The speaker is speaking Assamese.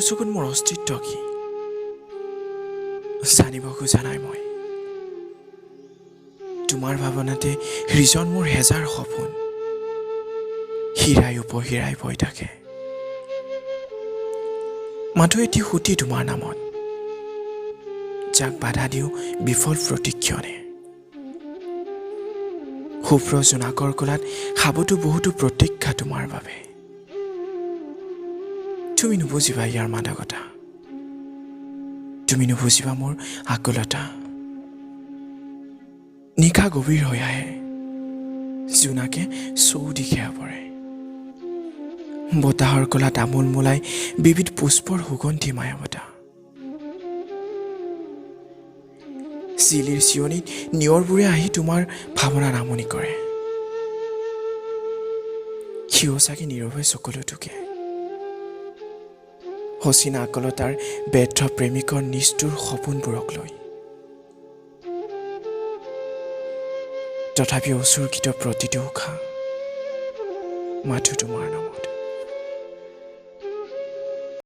চকুত মোৰ অস্তিত্ব কি জানিব খোজা নাই মই তোমাৰ ভাৱনাতে হৃজন মোৰ হেজাৰ সপোন হীৰাই উপহীৰাই বৈ থাকে মাথো এটি সুতি তোমাৰ নামত যাক বাধা দিওঁ বিফল প্ৰতিক্ষণে শুভ্ৰ জোনাকৰ কোলাত খাবতো বহুতো প্ৰতীক্ষা তোমাৰ বাবে তুমি নুবুজিবা ইয়াৰ মাদকতা তুমি নুবুজিবা মোৰ আকুলতা নিশা গভীৰ হৈ আহে জোনাকে চৌদিশে পৰে বতাহৰ কোলাত আমোল মোলাই বিবিধ পুষ্পৰ সুগন্ধি মায়াবতা চিলিৰ চিয়নিত নিয়ৰবোৰে আহি তোমাৰ ভাৱনা নামনি কৰে সিও চাগে নীৰৱে চকুলো টুকে হচিনা আকলতাৰ ব্যৰ্থ প্ৰেমিকৰ নিষ্ঠুৰ সপোনবোৰক লৈ তথাপি উচৰ্গিত প্ৰতিটো উশাহ মাথো তোমাৰ নামত